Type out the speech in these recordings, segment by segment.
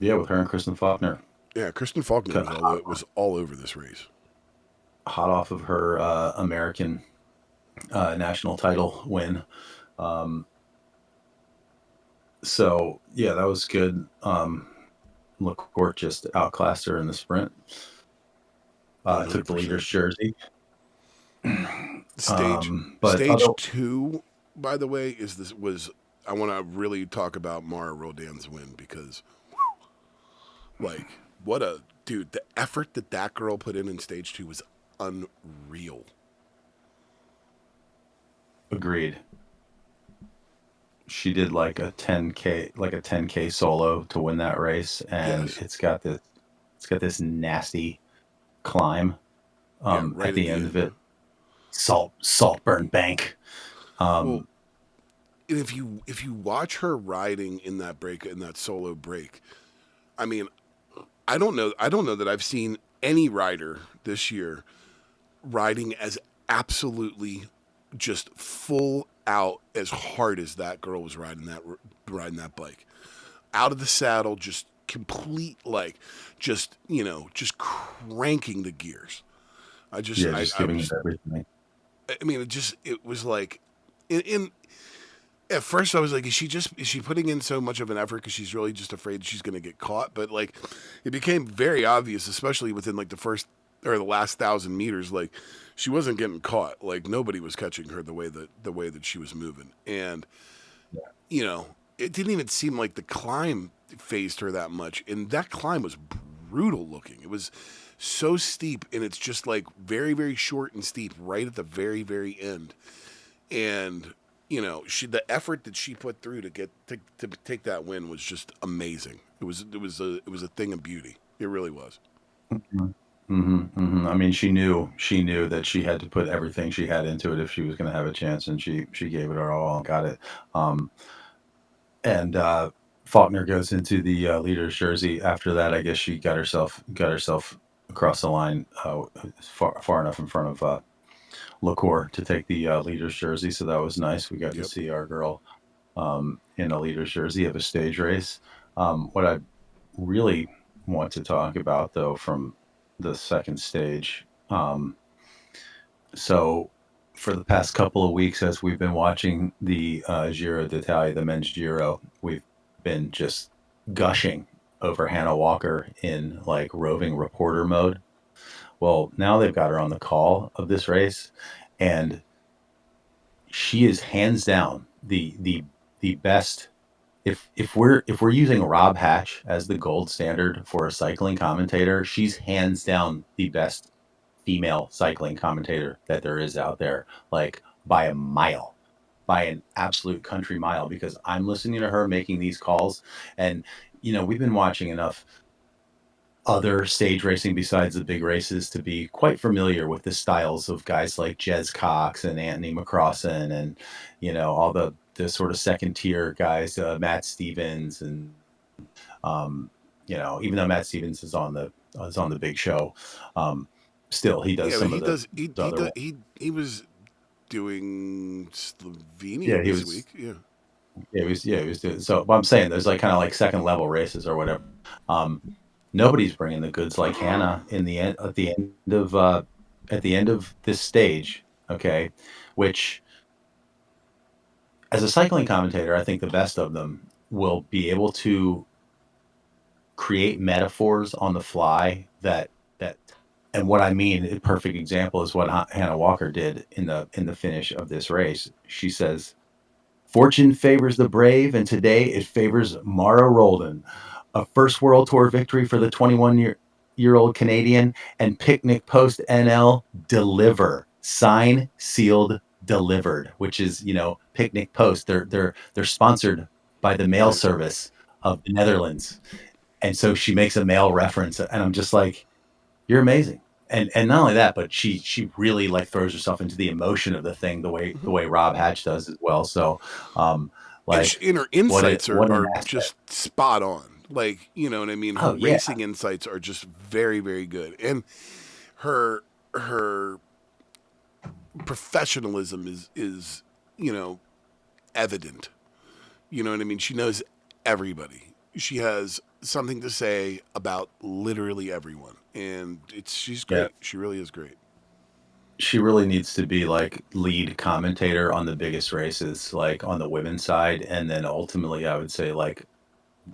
Yeah, with her and Kristen Faulkner. Yeah, Kristen Faulkner Hot, was all over this race. hot off of her American national title win. Um, so yeah, that was good. LaCourte just outclassed her in the sprint. Took the 100%. leader's jersey. But other, Stage 2, by the way, I want to really talk about Mara Roldan's win because, like, what a dude! The effort that girl put in stage 2 was unreal. agreed. She did like a 10K solo to win that race, and Yes, it's got this nasty climb yeah, at right at the the end of end. it. Saltburn Bank. Well, Um, and if you watch her riding in that solo break, I mean, I don't know that I've seen any rider this year riding as absolutely just full out as hard as that girl was riding that bike. Out of the saddle, just complete, like, just, just cranking the gears. yeah, just I giving it was, everything. I mean, it was like, in at first I was like, is she putting in so much of an effort because she's really just afraid she's going to get caught? But like, it became very obvious, especially within like the first or the last 1,000 meters, like she wasn't getting caught. Like nobody was catching her the way that she was moving, and it didn't even seem like the climb phased her that much. And that climb was brutal looking. It was so steep, and it's just like very very short and steep right at the very very end, and the effort that she put through to take that win was just amazing. It was a thing of beauty. It really was. I mean, she knew that she had to put everything she had into it if she was going to have a chance, and she gave it her all and got it. Um, and Faulkner goes into the leader's jersey. After that, I guess she got herself across the line far enough in front of LaCour to take the leader's jersey. So that was nice. We got to Yep. see our girl in a leader's jersey of a stage race. What I really want to talk about, though, from the second stage. So, for the past couple of weeks, as we've been watching the Giro d'Italia, the men's Giro, we've been just gushing over Hannah Walker in like roving reporter mode. Well, now they've got her on the call of this race, and she is hands down the best. If we're using Rob Hatch as the gold standard for a cycling commentator, she's hands down the best female cycling commentator that there is out there, like by a mile, by an absolute country mile, because I'm listening to her making these calls. And we've been watching enough other stage racing besides the big races to be quite familiar with the styles of guys like Jez Cox and Anthony McCrossan, and all the sort of second tier guys, Matt Stevens, and um, even though Matt Stevens is on the big show, um, still he does Yeah, but some of the other ones. he was doing Slovenia Yeah, he this was. week. Yeah. Yeah, he was doing so. But I'm saying there's like kind of like second level races or whatever. Um, Nobody's bringing the goods like Hannah in the end at the end of this stage. Okay, which as a cycling commentator, I think the best of them will be able to create metaphors on the fly that and what I mean, a perfect example is what Hannah Walker did in the finish of this race. She says, "Fortune favors the brave, and today it favors Mara Roldan. A first World Tour victory for the 21-year-old Canadian, and Picnic Post NL deliver. Sign, sealed, delivered," which is, Picnic Post. They're sponsored by the mail Right. service of the Netherlands. And so she makes a mail reference, and I'm just like, "You're amazing." And not only that, but she really like throws herself into the emotion of the thing the way Mhm. the way Rob Hatch does as well. So like And her what a insights what an are asset. just spot on. Like, you know what I mean? Her Oh yeah. racing insights are just very, very good. And her her professionalism is evident. You know what I mean? She knows everybody. She has something to say about literally everyone, and she's Yeah. great. She really is great. She really needs to be like lead commentator on the biggest races, like on the women's side. And then ultimately I would say like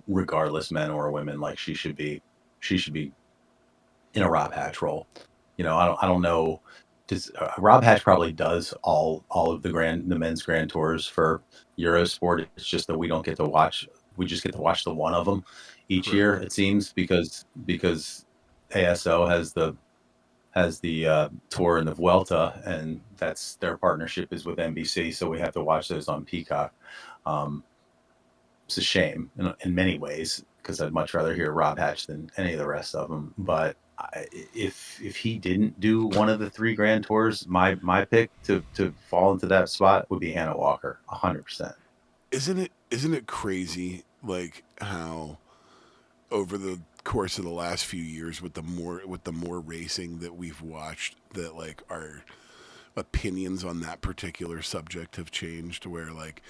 regardless men or women, like she should be in a Rob Hatch role. I don't know. Does Rob Hatch probably does all of the men's grand tours for Eurosport. It's just that we don't get to watch. We just get to watch the one of them each Correct. year. It seems because ASO has the tour and the Vuelta, and that's their partnership is with NBC, so we have to watch those on Peacock. Um, it's a shame in many ways because I'd much rather hear Rob Hatch than any of the rest of them. But if he didn't do one of the three Grand Tours, my pick to fall into that spot would be Hannah Walker, 100%. Isn't it crazy like how over the course of the last few years with the more racing that we've watched that like our opinions on that particular subject have changed where like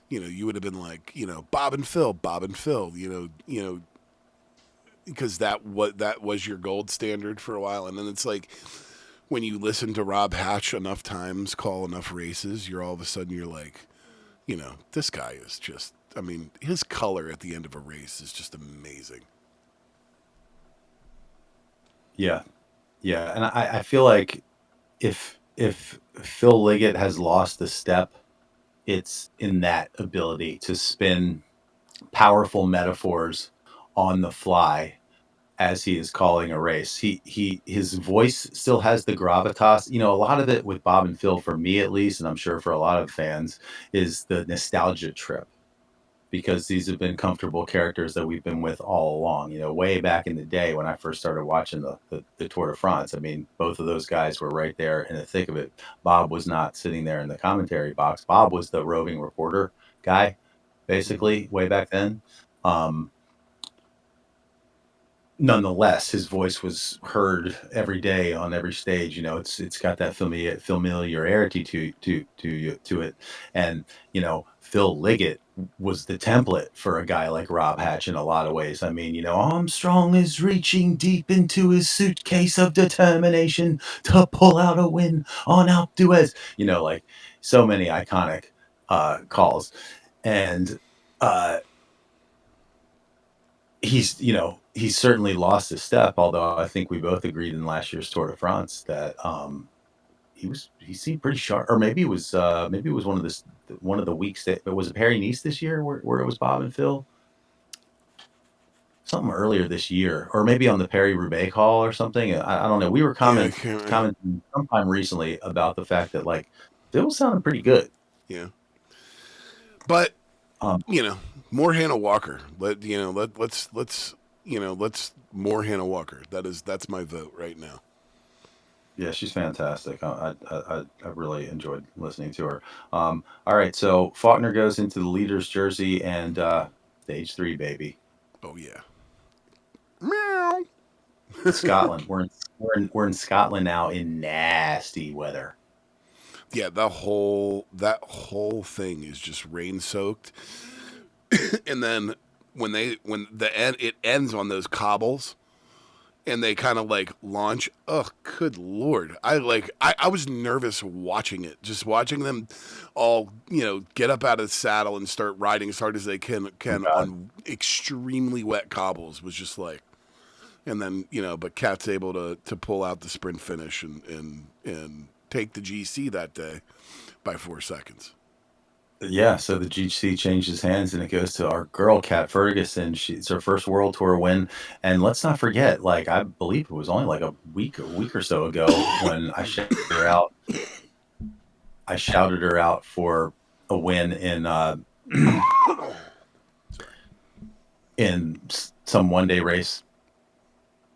you would have been like Bob and Phil because that was your gold standard for a while, and then it's like when you listen to Rob Hatch enough times call enough races, you're all of a sudden you're like, this guy is just. I mean, his color at the end of a race is just amazing. Yeah, yeah, and I feel like if Phil Liggett has lost a step, it's in that ability to spin powerful metaphors on the fly as he is calling a race. His voice still has the gravitas. A lot of it with Bob and Phil, for me at least, and I'm sure for a lot of fans, is the nostalgia trip because these have been comfortable characters that we've been with all along. Way back in the day when I first started watching the Tour de France, I mean, both of those guys were right there in the thick of it. Bob was not sitting there in the commentary box. Bob was the roving reporter guy, Mm-hmm. basically, way back then. Um, Nonetheless, his voice was heard every day on every stage. It's got that familiarity to it, and Phil Liggett was the template for a guy like Rob Hatch in a lot of ways. I mean, Armstrong is reaching deep into his suitcase of determination to pull out a win on Alpe d'Huez. Like so many iconic calls, and uh, he's certainly lost a step, although I think we both agreed in last year's Tour de France that, he seemed pretty sharp, or maybe it was one of the weeks that but was it Paris-Nice this year where it was Bob and Phil? Something earlier this year, or maybe on the Paris-Roubaix call or something, I don't know. We were Yeah, I can't. commenting sometime recently about the fact that, like, Phil sounded pretty good. Yeah, but Um, you know, more Hannah Walker. Let's more Hannah Walker. That's my vote right now. Yeah, she's fantastic. I really enjoyed listening to her. All right, so Faulkner goes into the leader's jersey and stage three, baby. Oh yeah. Meow. Scotland. We're in Scotland now in nasty weather. Yeah, that whole thing is just rain soaked, and then when the end it ends on those cobbles, and they kind of like launch. Oh, good lord! I was nervous watching it, just watching them all get up out of the saddle and start riding as hard as they Oh can God. on extremely wet cobbles. Was just like, and then but Kat's able to pull out the sprint finish and take the GC that day by 4 seconds. Yeah, so the GC changes hands and it goes to our girl Kat Ferguson. It's her first World Tour win, and let's not forget, like I believe it was only like a week or so ago when her out. I shouted her out for a win Sorry. in some one day race,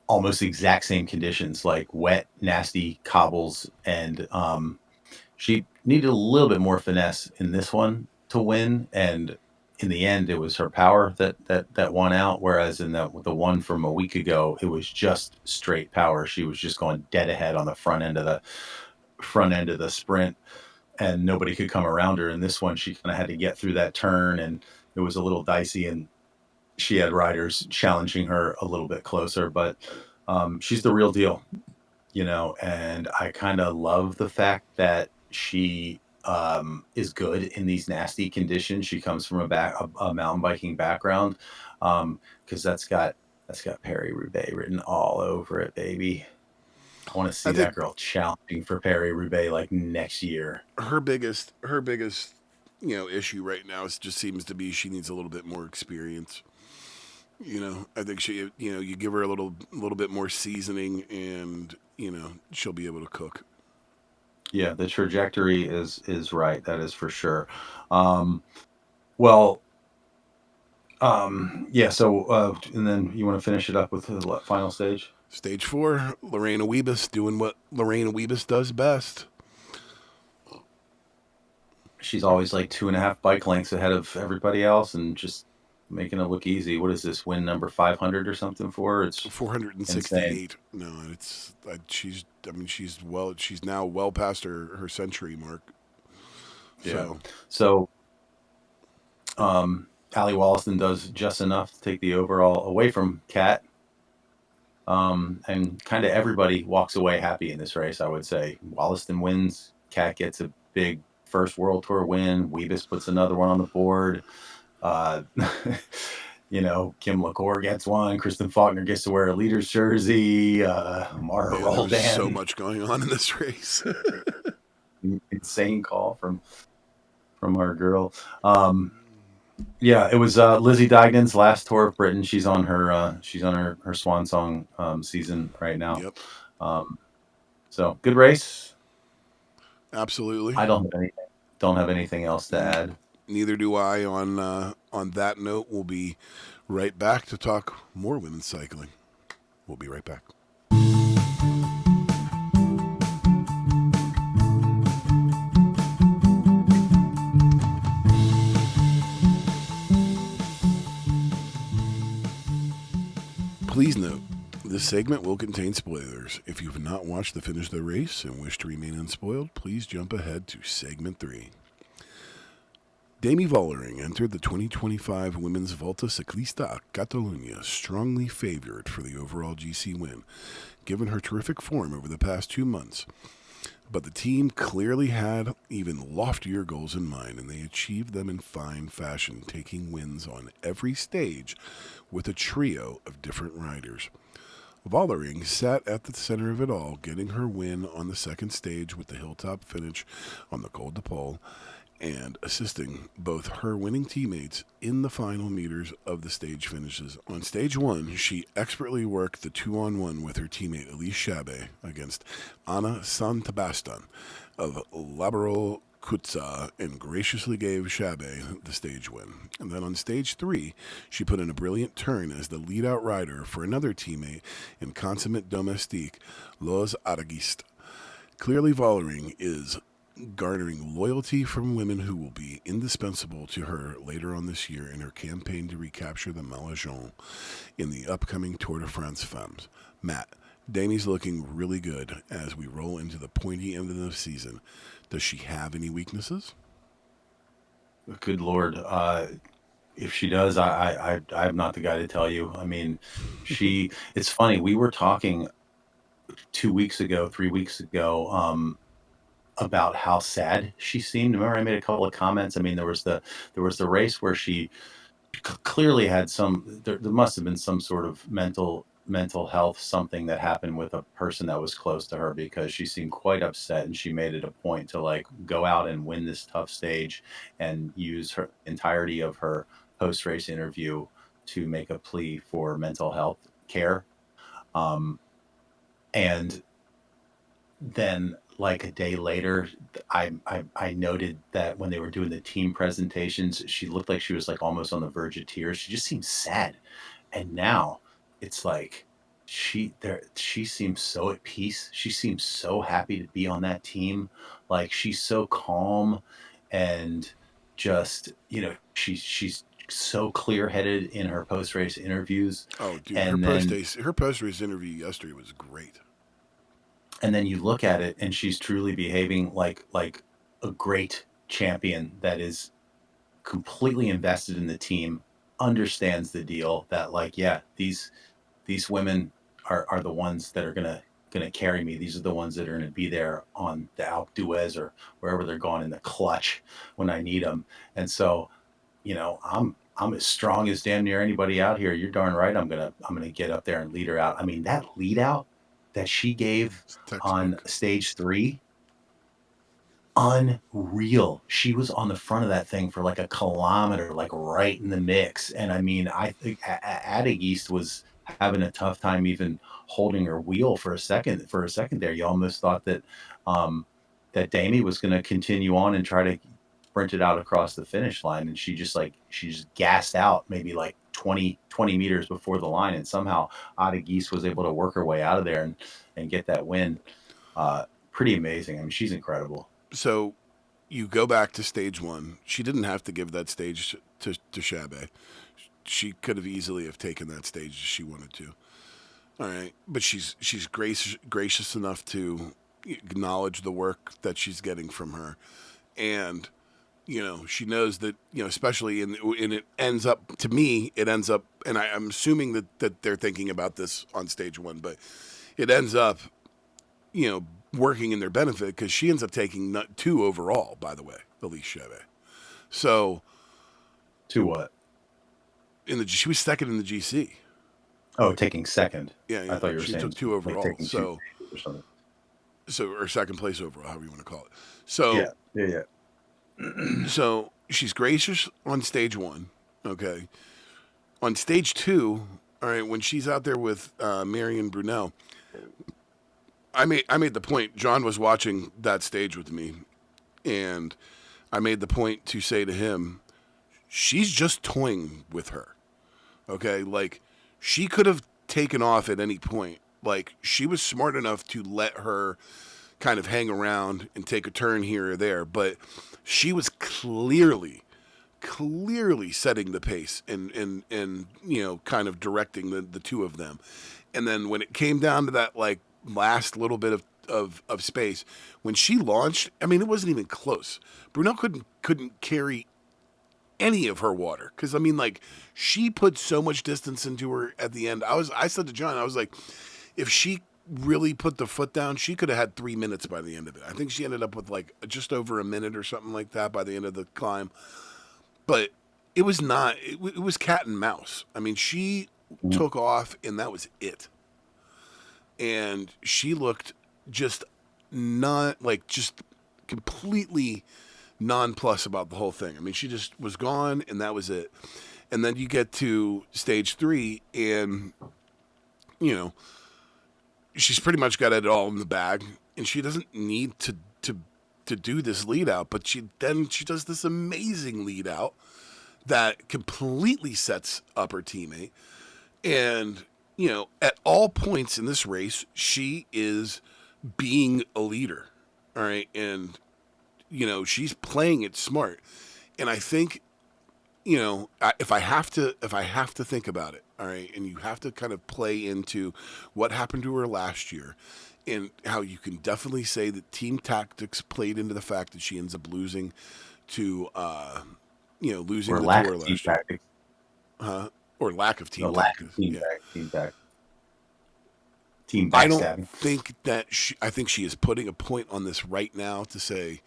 almost the exact same conditions, like wet, nasty cobbles, and she needed a little bit more finesse in this one to win. And in the end, it was her power that won out. Whereas in the one from a week ago, it was just straight power. She was just going dead ahead on the front end of the sprint, and nobody could come around her. And this one, she kind of had to get through that turn, and it was a little dicey. And she had riders challenging her a little bit closer, but she's the real deal, and I kind of love the fact that she is good in these nasty conditions. She comes from a mountain biking background, because that's got Perry Roubaix written all over it, baby. I want to I see think that girl challenging for Perry Roubaix like next year. her biggest issue right now just seems to be she needs a little bit more experience. I think you give her a little bit more seasoning, and she'll be able to cook. Yeah, the trajectory is right. That is for sure. Um, well, yeah. So, and then you want to finish it up with the final stage? Stage 4, Lorena Wiebes doing what Lorena Wiebes does best. She's always like 2.5 bike lengths ahead of everybody else, and just making it look easy. What is this, win number 500 or something for her? It's insane. 468. No, she's now well past her century mark. Yeah. So So, Ali Wollaston does just enough to take the overall away from Kat. And kind of everybody walks away happy in this race, I would say. Wollaston wins. Kat gets a big first World Tour win. Wiebes puts another one on the board. Uh, Kim LaCour gets one. Kristen Faulkner gets to wear a leader's jersey. Mara man, there was so Roldan, much going on in this race. insane call from our girl. Yeah, it was Lizzie Dignan's last Tour of Britain. She's on her swan song season right now. Yep, Um, so good race. absolutely. I don't have anything else to add. Neither do I. On that note, we'll be right back to talk more women's cycling. We'll be right back. Please note, this segment will contain spoilers. If you have not watched the finish of the race and wish to remain unspoiled, please jump ahead to segment 3. Demi Vollering entered the 2025 Women's Volta Ciclista a Catalunya strongly favored for the overall GC win, given her terrific form over the past 2 months. But the team clearly had even loftier goals in mind, and they achieved them in fine fashion, taking wins on every stage with a trio of different riders. Vollering sat at the center of it all, getting her win on the second stage with the hilltop finish on the Col de Pol, and assisting both her winning teammates in the final meters of the stage finishes. On stage 1, she expertly worked the 2-on-1 with her teammate Elise Chabet against Anna Santabastan of Laboral Kutza and graciously gave Chabet the stage win. And then on stage 3, she put in a brilliant turn as the lead-out rider for another teammate in consummate domestique, Los Aragist. Clearly, Vollering is garnering loyalty from women who will be indispensable to her later on this year in her campaign to recapture the Maillot in the upcoming Tour de France Femmes. Matt, Dami's looking really good as we roll into the pointy end of the season. Does she have any weaknesses? Good Lord. If she does, I'm not the guy to tell you. I mean, it's funny. We were talking 2 weeks ago, 3 weeks ago, about how sad she seemed. Remember, I made a couple of comments. I mean, there was the race where she clearly had there must have been some sort of mental health, something that happened with a person that was close to her, because she seemed quite upset, and she made it a point to like go out and win this tough stage and use her entirety of her post race interview to make a plea for mental health care. um, and then like a day later, I noted that when they were doing the team presentations, she looked like she was like almost on the verge of tears. She just seemed sad. And now it's like she seems so at peace. She seems so happy to be on that team. Like she's so calm, and just, she's so clear headed in her post race interviews. Oh, dude, her And post then race her post race interview yesterday was great. and then you look at it, and she's truly behaving like a great champion that is completely invested in the team. understands the deal that like, yeah, these women are the ones that are gonna carry me. These are the ones that are gonna be there on the Alpe d'Huez or wherever they're going in the clutch when I need them. And so, I'm as strong as damn near anybody out here. You're darn right. I'm gonna get up there and lead her out. I mean, that lead out that she gave It's on textbook. stage 3, unreal. She was on the front of that thing for like a kilometer, like right in the mix. And I mean, I think Attic East was having a tough time even holding her wheel for a second. For a second there, you almost thought um, that Damie was going to continue on and try to sprint it out across the finish line, and she just gassed out maybe like 20 meters before the line, and somehow Attic East was able to work her way out of there and get that win. Uh, Pretty amazing. I mean, she's incredible. So you go back to stage 1. She didn't have to give that stage to Chabe. She could have easily have taken that stage if she wanted to. All right, but she's gracious enough to acknowledge the work that she's getting from her, and she knows that especially in it ends up, to me it ends up, and I'm assuming that they're thinking about this on stage 1, but it ends up working in their benefit because she ends up taking 2 overall. By the way, Elise Cheve. So To what? she was second in the GC. Oh, taking second. Yeah, I yeah. thought you were She took saying 2 like overall. taking 2 So stages or something. or second place overall, however you want to call it. Yeah, So yeah, yeah. so she's gracious on stage 1. Okay. On stage 2, all right, when she's out there with Marion Brunel, I made the point. John was watching that stage with me, and I made the point to say to him, she's just toying with her. Okay, like she could have taken off at any point. Like she was smart enough to let her kind of hang around and take a turn here or there, but she was clearly setting the pace and kind of directing the 2 of them. And then when it came down to that like last little bit of space, when she launched, I mean it wasn't even close. Brunel couldn't carry any of her water because I mean like she put so much distance into her at the end. I said to John, I was like, if she really put the foot down, she could have had 3 minutes by the end of it. I think she ended up with like just over a minute or something like that by the end of the climb. But it was not. It was cat and mouse. I mean, she Mhm. took off and that was it. And she looked just not like just completely nonplus about the whole thing. I mean, she just was gone and that was it. And then you get to stage 3 and you know she's pretty much got it all in the bag, and she doesn't need to do this lead out, but she does this amazing lead out that completely sets up her teammate. And at all points in this race, she is being a leader. All right, and she's playing it smart. And I think if I have to think about it, all right, and you have to kind of play into what happened to her last year, and how you can definitely say that team tactics played into the fact that she ends up losing to losing Or the lack tour of team last year, tactics. or lack of The team lack of tactics. team Yeah, team I don't backstabbing. think that I think she is putting a point on this right now to say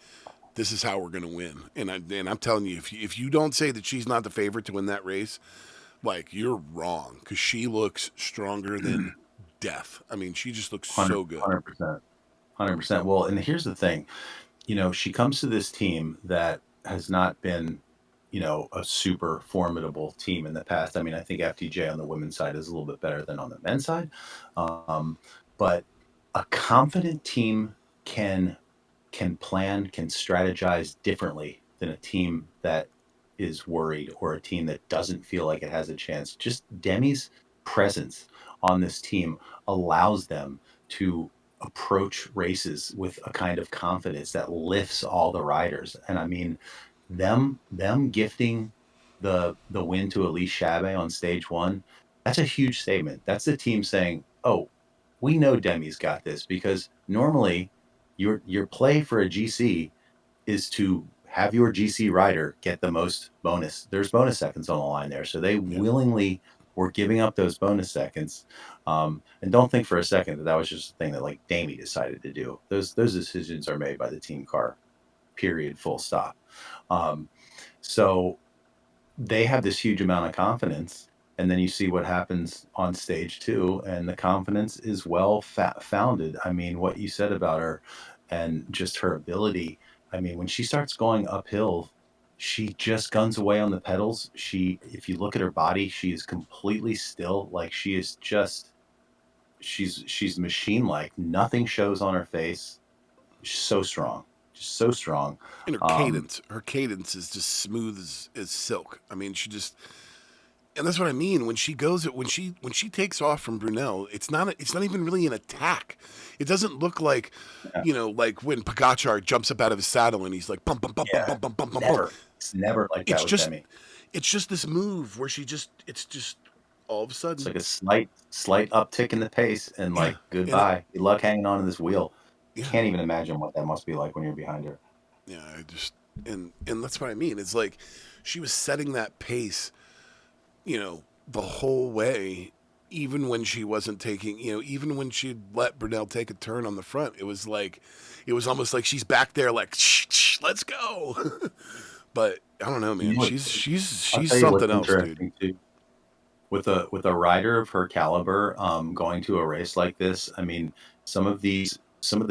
this is how we're going to win. And I'm telling you, if you don't say that she's not the favorite to win that race, like you're wrong because she looks stronger than death. I mean, she just looks so good. 100%. 100%. Well, and here's the thing. She comes to this team that has not been, a super formidable team in the past. I mean, I think FTJ on the women's side is a little bit better than on the men's side. Um, but a confident team can plan, can strategize differently than a team that is worried or a team that doesn't feel like it has a chance. Just Demi's presence on this team allows them to approach races with a kind of confidence that lifts all the riders. And I mean, them gifting the win to Elise Chabe on stage 1, that's a huge statement. That's the team saying, "Oh, we know Demi's got this," because normally your play for a GC is to have your GC rider get the most bonus. There's bonus seconds on the line there. So they willingly were giving up those bonus seconds. And don't think for a second that that was just a thing that like Damie decided to do. Those decisions are made by the team car, period, full stop. So they have this huge amount of confidence, and then you see what happens on stage 2, and the confidence is well founded. I mean, what you said about her and just her ability. I mean, when she starts going uphill, she just guns away on the pedals. If you look at her body, she is completely still. Like she is just, she's machine like. Nothing shows on her face. She's so strong, just so strong. And her cadence is just smooth as silk. I mean, she just, and that's what I mean. When she takes off from Brunel, it's not even really an attack. It doesn't look like, like when Pogacar jumps up out of his saddle and he's like bum bum bum bum bum bum bum bum. It's never like that with Demi. It's just this move where it's just all of a sudden it's like a slight uptick in the pace and like goodbye. Good luck hanging on to this wheel. You can't even imagine what that must be like when you're behind her. Yeah, and that's what I mean. It's like she was setting that pace, the whole way, even when she wasn't taking, even when she'd let Brunel take a turn on the front, it was almost like she's back there like, shh, let's go. But I don't know, man. She's something else, dude. Too. With a rider of her caliber, going to a race like this, I mean, some of the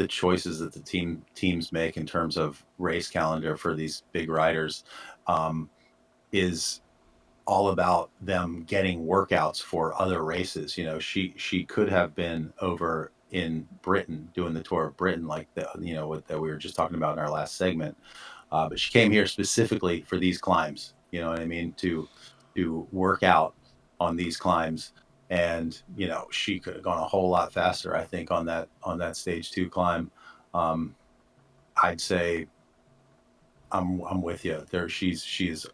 choices that the teams make in terms of race calendar for these big riders, is all about them getting workouts for other races. She could have been over in Britain doing the Tour of Britain, like that we were just talking about in our last segment. But she came here specifically for these climbs. You know what I mean? To work out on these climbs, and she could have gone a whole lot faster, I think, on that stage 2 climb. I'd say I'm with you there. She's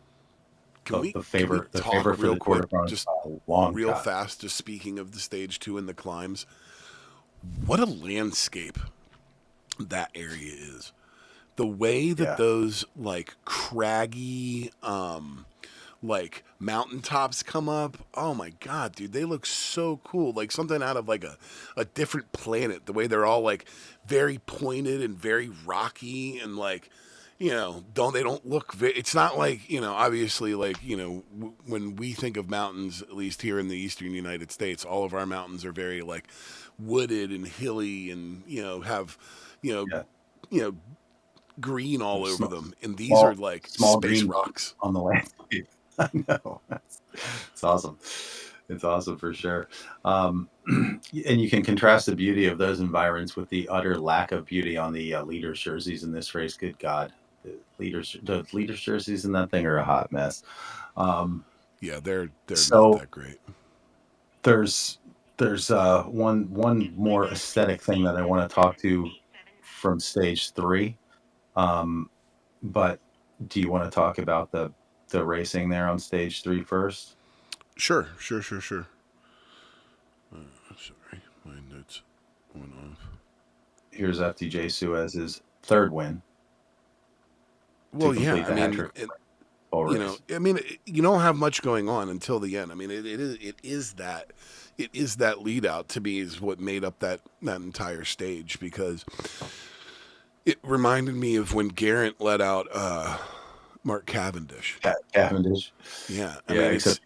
the favorite for the Tour de France, just long real shot. fast. Just speaking of the stage 2 and the climbs, what a landscape that area is. The way that those like craggy like mountaintops come up, oh my god, dude, they look so cool, like something out of like a different planet. The way they're all like very pointed and very rocky, and like they don't look it's not like obviously, like when we think of mountains, at least here in the eastern United States, all of our mountains are very like wooded and hilly, and have green all over them, and these are like small space green rocks on the landscape. I know. It's awesome. It's awesome for sure. And you can contrast the beauty of those environs with the utter lack of beauty on the leaders' jerseys in this race. Good God. The leaders' jerseys in that thing are a hot mess. Yeah, they're not that great. There's one more aesthetic thing that I want to talk to from stage 3. But do you want to talk about the racing there on stage 3 first? Sure. Sorry, my notes went off. Here's FDJ Suez's 3rd win. Well, yeah, I mean, you don't have much going on until the end. I mean, it is that lead out, to me, is what made up that entire stage, because it reminded me of when Geraint let out Mark Cavendish. Cavendish. Yeah. I mean, except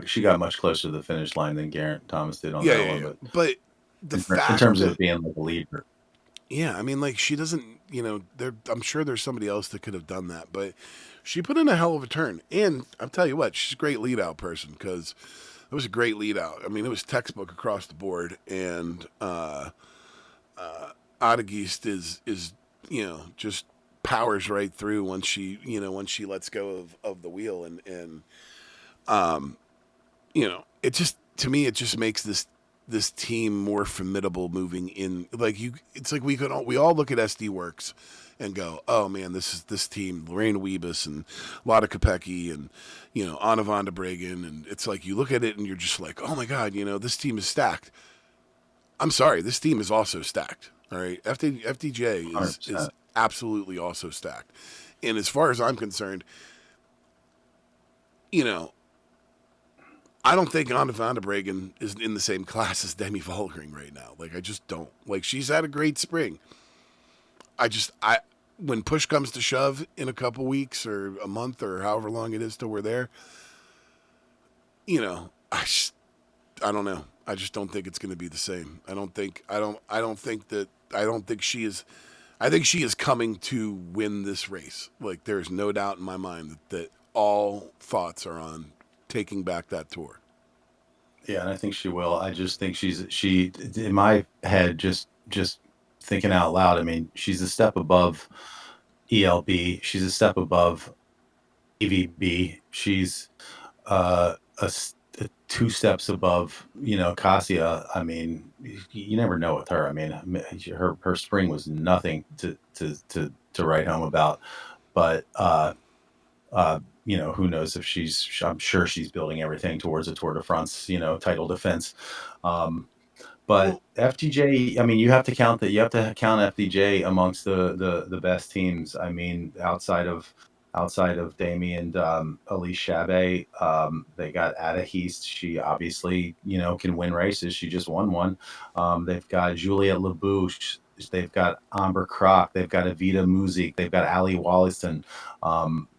she got much closer to the finish line than Geraint Thomas did on that one. But in terms of being like a leader. Yeah, I mean, like, she doesn't, I'm sure there's somebody else that could have done that, but she put in a hell of a turn. And I'll tell you what, she's a great lead out person, because it was a great lead out. I mean, it was textbook across the board. And Adegeest is just powers right through once she lets go of the wheel, and it just, to me, it just makes this team more formidable moving in. Like, it's like we all look at SD Works and go, oh man, this team, Lorraine Wiebes and Lotte Kopecky and Anna van der Breggen, and it's like you look at it and you're just like, oh my god, this team is stacked. I'm sorry, this team is also stacked. All right, FDJ is absolutely also stacked, And as far as I'm concerned, you know, I don't think Anna van der Breggen is in the same class as Demi Vollering right now. Like, I just don't. Like, she's had a great spring. I when push comes to shove in a couple weeks or a month or however long it is till we're there, you know, I don't know. I just don't think it's going to be the same. I don't think she is. I think she is coming to win this race. Like, there's no doubt in my mind that all thoughts are on taking back that tour. Yeah, and I think she will. I just think she in my head, just thinking out loud. I mean, she's a step above ELB. She's a step above EVB. She's two steps above, Cassia. I mean, you never know with her. I mean, her spring was nothing to write home about. But who knows if I'm sure she's building everything towards a Tour de France, title defense. But Well, FDJ, I mean, you have to count FDJ amongst the best teams. I mean, outside of Dami and Elise Chabet, they got Ada Heast. She obviously, can win races. She just won one. They've got Juliette Labouche. They've got Amber Kroc. They've got Evita Muzik. They've got Ali Wollaston.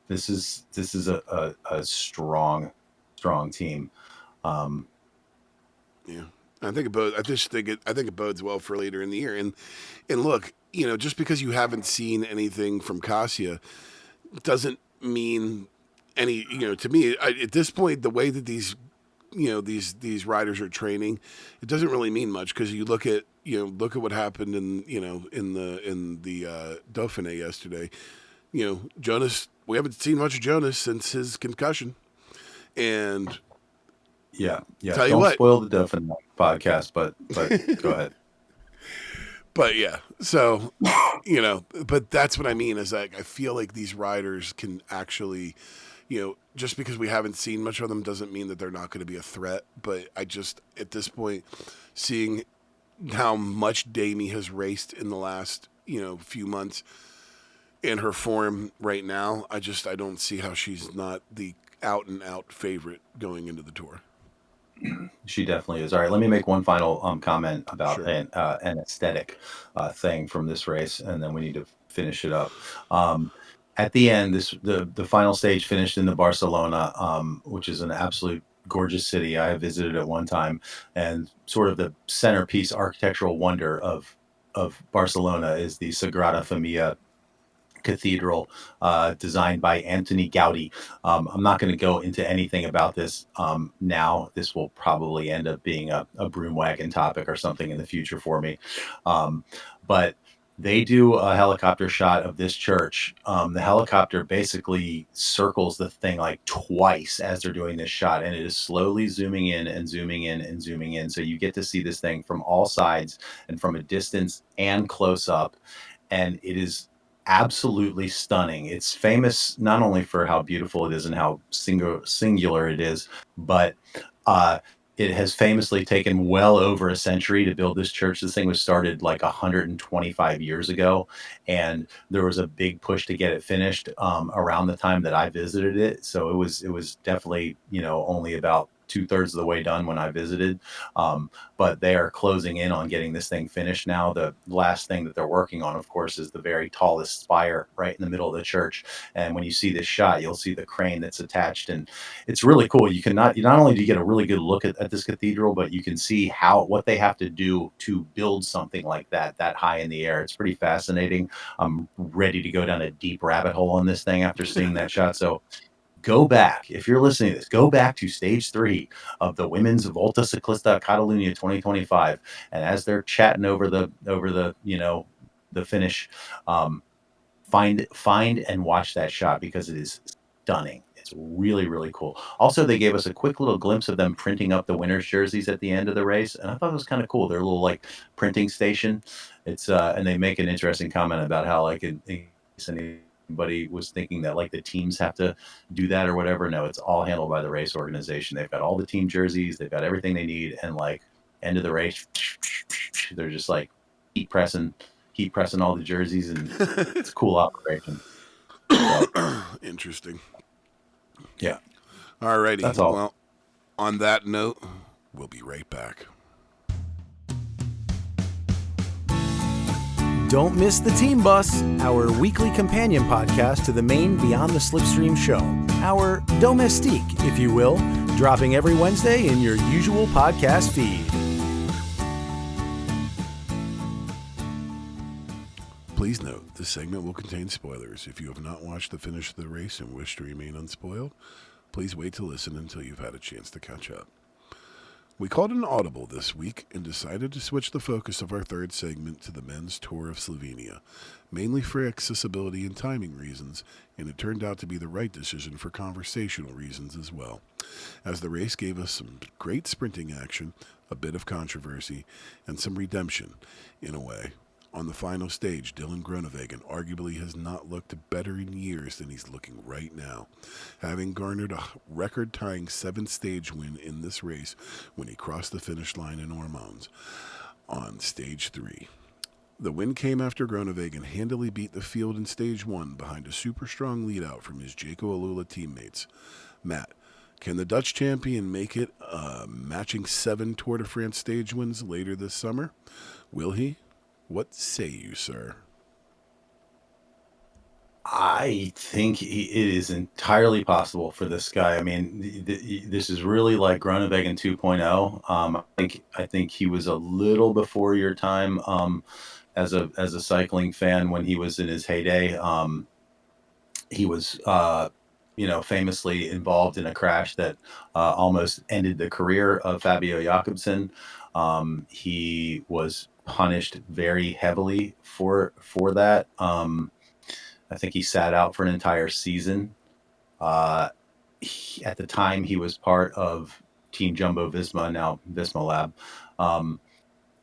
This is a strong team. Um, yeah. I think it bodes well for later in the year. And look, just because you haven't seen anything from Cassia doesn't mean any. To me, at this point, the way that these riders are training, it doesn't really mean much because you look at what happened in the Dauphiné yesterday. Jonas, we haven't seen much of Jonas since his concussion, and Yeah, yeah. tell you Don't what, spoil the Dauphin podcast, but go ahead. but yeah, so but that's what I mean is like I feel like these riders can actually, just because we haven't seen much of them doesn't mean that they're not going to be a threat. But I just at this point, seeing how much Dami has raced in the last few months in her form right now, I don't see how she's not the out and out favorite going into the tour. She definitely is. All right, let me make one final comment about Sure. an aesthetic thing from this race, and then we need to finish it up. At the end, the final stage finished in the Barcelona, which is an absolute gorgeous city. I have visited at one time, and sort of the centerpiece architectural wonder of Barcelona is the Sagrada Familia Cathedral, designed by Anthony Gaudi. I'm not going to go into anything about this now. This will probably end up being a broom wagon topic or something in the future for me. But they do a helicopter shot of this church. The helicopter basically circles the thing like twice as they're doing this shot, and it is slowly zooming in and zooming in and zooming in. So you get to see this thing from all sides and from a distance and close up, and it is absolutely stunning. It's famous not only for how beautiful it is and how singular it is, but uh, it has famously taken well over a century to build this church. This thing was started like 125 years ago, and there was a big push to get it finished around the time that I visited it. So it was definitely only about two-thirds of the way done when I visited. But they are closing in on getting this thing finished now. The last thing that they're working on, of course, is the very tallest spire right in the middle of the church. And when you see this shot, you'll see the crane that's attached, and it's really cool. You not only do you get a really good look at this cathedral, but you can see what they have to do to build something like that high in the air. It's pretty fascinating. I'm ready to go down a deep rabbit hole on this thing after seeing that shot. So go back, if you're listening to this, go back to stage 3 of the women's Volta Ciclista Catalunya 2025, and as they're chatting over the finish, um, find and watch that shot because it is stunning. It's really, really cool. Also, they gave us a quick little glimpse of them printing up the winners' jerseys at the end of the race, and I thought it was kind of cool. Their little like printing station. It's and they make an interesting comment about how like in case anybody was thinking that like the teams have to do that or whatever. No, it's all handled by the race organization. They've got all the team jerseys, they've got everything they need, and like end of the race, they're just like heat pressing all the jerseys, and it's a cool operation. But Interesting. yeah, Alrighty. that's all. Well, on that note, we'll be right back. Don't miss the Team Bus, our weekly companion podcast to the main Beyond the Slipstream show. Our domestique, if you will, dropping every Wednesday in your usual podcast feed. Please note, this segment will contain spoilers. If you have not watched the finish of the race and wish to remain unspoiled, please wait to listen until you've had a chance to catch up. We called an audible this week and decided to switch the focus of our third segment to the men's Tour of Slovenia, mainly for accessibility and timing reasons, and it turned out to be the right decision for conversational reasons as well, as the race gave us some great sprinting action, a bit of controversy, and some redemption, in a way. On the final stage, Dylan Groenewegen arguably has not looked better in years than he's looking right now, having garnered a record-tying 7th-stage win in this race when he crossed the finish line in Ormonds on Stage 3. The win came after Groenewegen handily beat the field in Stage 1 behind a super strong lead-out from his Jaco Alula teammates. Matt, can the Dutch champion make it matching 7 Tour de France stage wins later this summer? Will he? What say you, sir? I think it is entirely possible for this guy. I mean, this is really like Groenewegen 2.0. I think he was a little before your time as a cycling fan when he was in his heyday. He was famously involved in a crash that almost ended the career of Fabio Jakobsen. He was punished very heavily for that. I think he sat out for an entire season. At the time, he was part of Team Jumbo Visma, now Visma Lab,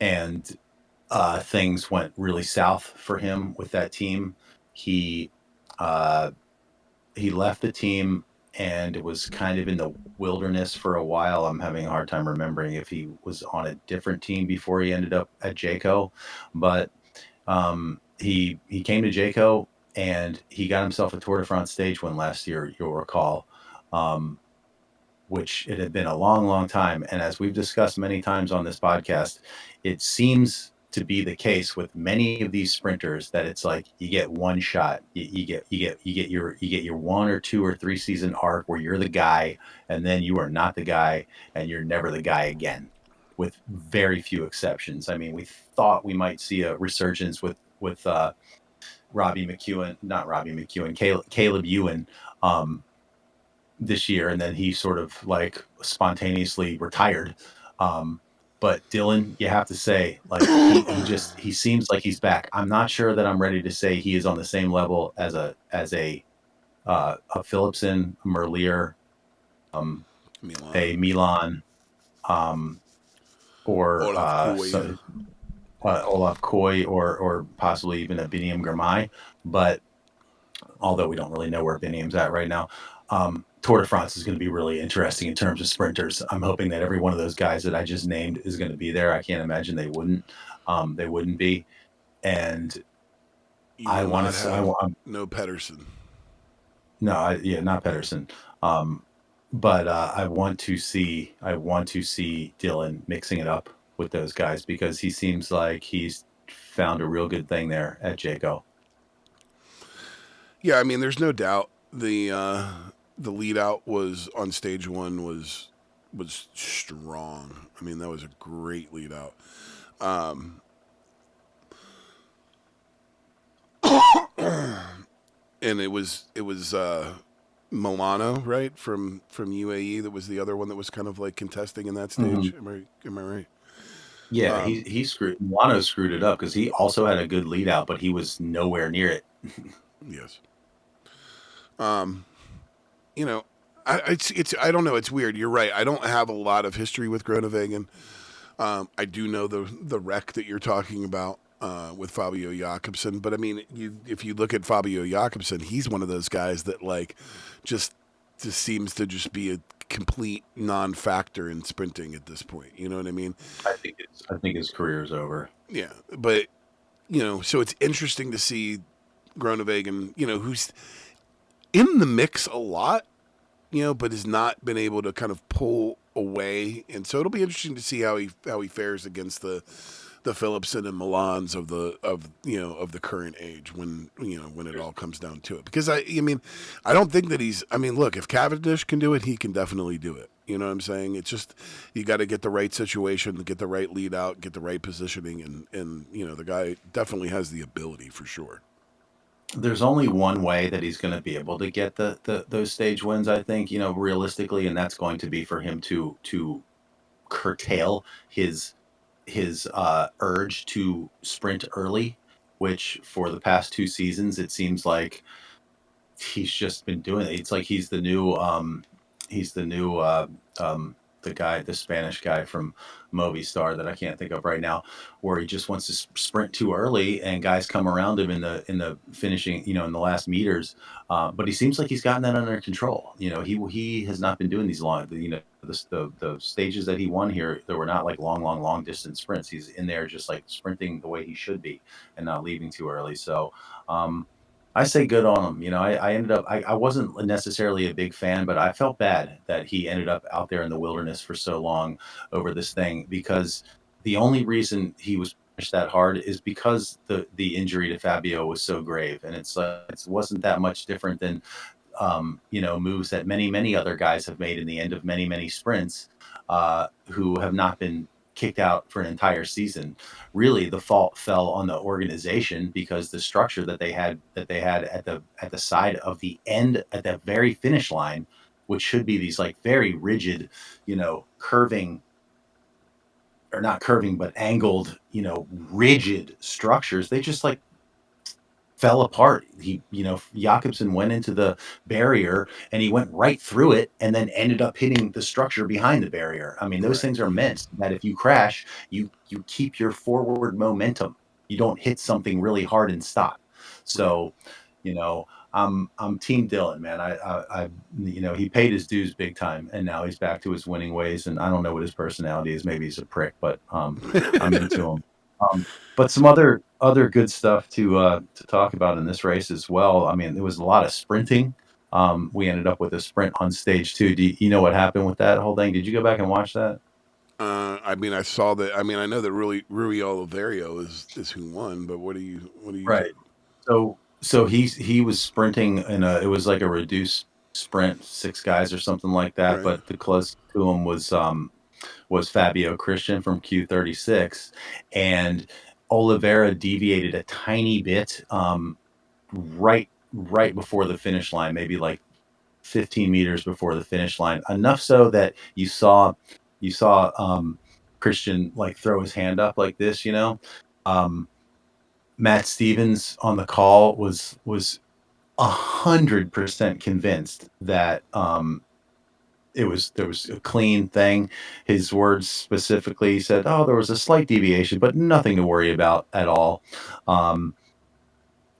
and things went really south for him with that team. He left the team and was kind of in the wilderness for a while. I'm having a hard time remembering if he was on a different team before he ended up at Jaco, but he came to Jaco and he got himself a Tour de France stage win last year, you'll recall, which it had been a long, long time. And as we've discussed many times on this podcast, it seems to be the case with many of these sprinters that it's like you get one shot, you get your 1 or 2 or 3 season arc where you're the guy, and then you are not the guy, and you're never the guy again, with very few exceptions. I mean, we thought we might see a resurgence with Caleb Ewan this year, and then he sort of like spontaneously retired. But Dylan, you have to say, like he seems like he's back. I'm not sure that I'm ready to say he is on the same level as a Philipsen, a Merlier, a Milan, or Olaf Koy, or possibly even a Biniam Girmay. But although we don't really know where Biniam's at right now, Tour de France is going to be really interesting in terms of sprinters. I'm hoping that every one of those guys that I just named is going to be there. I can't imagine they wouldn't. They wouldn't be. And I want to. No Pedersen. No, not Pedersen. But I want to see Dylan mixing it up with those guys, because he seems like he's found a real good thing there at Jaco. Yeah, I mean, there's no doubt the lead out was on stage 1 was strong. I mean, that was a great lead out. And it was Milano, right, from UAE, that was the other one that was kind of like contesting in that stage. Mm-hmm. Am I right? Yeah, Milano screwed it up because he also had a good lead out, but he was nowhere near it. Yes. I don't know. It's weird. You're right. I don't have a lot of history with Groenewegen. I do know the wreck that you're talking about with Fabio Jakobsen. But I mean, if you look at Fabio Jakobsen, he's one of those guys that like just seems to just be a complete non-factor in sprinting at this point. You know what I mean? I think his career is over. Yeah, but so it's interesting to see Groenewegen. in the mix a lot, but has not been able to kind of pull away. And so it'll be interesting to see how he fares against the Phillipsen and Milans of the current age when it all comes down to it. Because I mean, I don't think that look, if Cavendish can do it, he can definitely do it. You know what I'm saying? It's just you got to get the right situation, get the right lead out, get the right positioning, and the guy definitely has the ability for sure. There's only one way that he's going to be able to get those stage wins, I think, realistically, and that's going to be for him to curtail his urge to sprint early, which for the past 2 seasons it seems like he's just been doing it. It's like he's the new the Spanish guy from Movistar that I can't think of right now, where he just wants to sprint too early and guys come around him in the finishing, in the last meters. But he seems like he's gotten that under control. He has not been doing these long, the stages that he won here, there were not like long distance sprints. He's in there just like sprinting the way he should be and not leaving too early. So, I say good on him. I ended up, I wasn't necessarily a big fan, but I felt bad that he ended up out there in the wilderness for so long over this thing, because the only reason he was pushed that hard is because the injury to Fabio was so grave. And it wasn't that much different than, moves that many other guys have made in the end of many sprints, who have not been kicked out for an entire season. Really, the fault fell on the organization, because the structure that they had at the side of the end at that very finish line, which should be these like very rigid, curving, or not curving, but angled, rigid structures. They just like fell apart. Jakobsen went into the barrier and he went right through it and then ended up hitting the structure behind the barrier. I mean, those Right. things are meant that if you crash, you keep your forward momentum. You don't hit something really hard and stop. Right. So, you know, I'm Team Dylan, man. He paid his dues big time, and now he's back to his winning ways. And I don't know what his personality is. Maybe he's a prick, but I'm into him. Um, but some other good stuff to talk about in this race as well. I mean, there was a lot of sprinting. We ended up with a sprint on stage two. Do you know what happened with that whole thing? Did you go back and watch that? I mean, I saw that. I mean, I know that Rui Oliverio is who won, but what do you Right. think? So he was sprinting it was like a reduced sprint, six guys or something like that. Right. But the closest to him was Fabio Christian from Q36, and Oliveira deviated a tiny bit, right before the finish line, maybe like 15 meters before the finish line, enough so that you saw Christian like throw his hand up like this. Um, Matt Stevens on the call was 100% convinced that there was a clean thing. His words specifically, he said, "Oh, there was a slight deviation, but nothing to worry about at all." Um,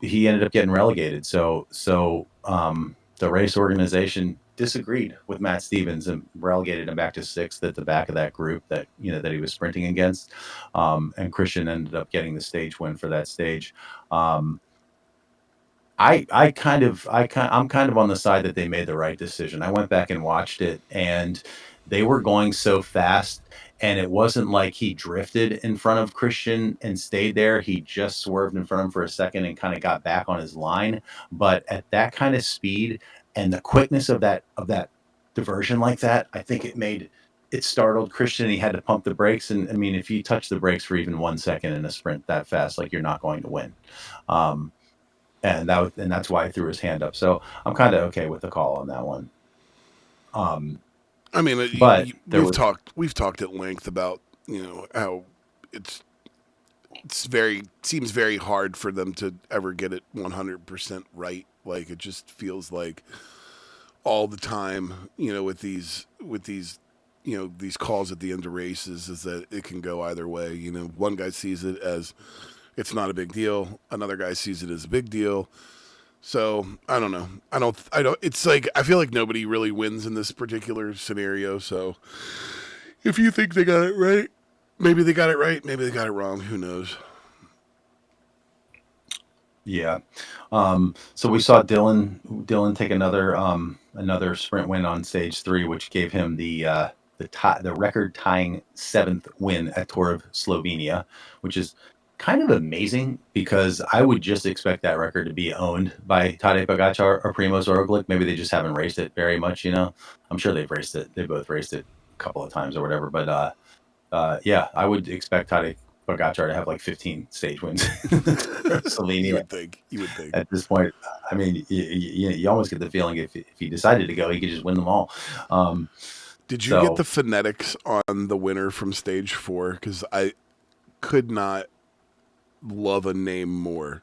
he ended up getting relegated. So the race organization disagreed with Matt Stevens and relegated him back to sixth at the back of that group that he was sprinting against. And Christian ended up getting the stage win for that stage. Um, I'm kind of on the side that they made the right decision. I went back and watched it, and they were going so fast, and it wasn't like he drifted in front of Christian and stayed there. He just swerved in front of him for a second and kind of got back on his line. But at that kind of speed and the quickness of that diversion like that, I think it startled Christian. He had to pump the brakes, and I mean, if you touch the brakes for even 1 second in a sprint that fast, like, you're not going to win. Um, and that's why he threw his hand up. So I'm kind of okay with the call on that one. Um, I mean, but there we've was talked at length about how it's very seems very hard for them to ever get it 100% right. Like it just feels like all the time, with these calls at the end of races, is that it can go either way. One guy sees it as it's not a big deal, another guy sees it as a big deal. So I don't know. I don't. It's like I feel like nobody really wins in this particular scenario. So if you think they got it right, maybe they got it right, maybe they got it wrong. Who knows? Yeah. So we saw Dylan take another sprint win on stage 3, which gave him the record tying 7th win at Tour of Slovenia, which is kind of amazing because I would just expect that record to be owned by Tadej Pogacar or Primoz Roglic. Maybe they just haven't raced it very much, you know. I'm sure they've raced it. They both raced it a couple of times or whatever, but yeah, I would expect Tadej Pogacar to have like 15 stage wins in the Tour of You Slovenia would think. You would think. at this point. I mean, you almost get the feeling if he decided to go, he could just win them all. Um, Did you get the so phonetics on the winner from stage 4? Because I could not love a name more.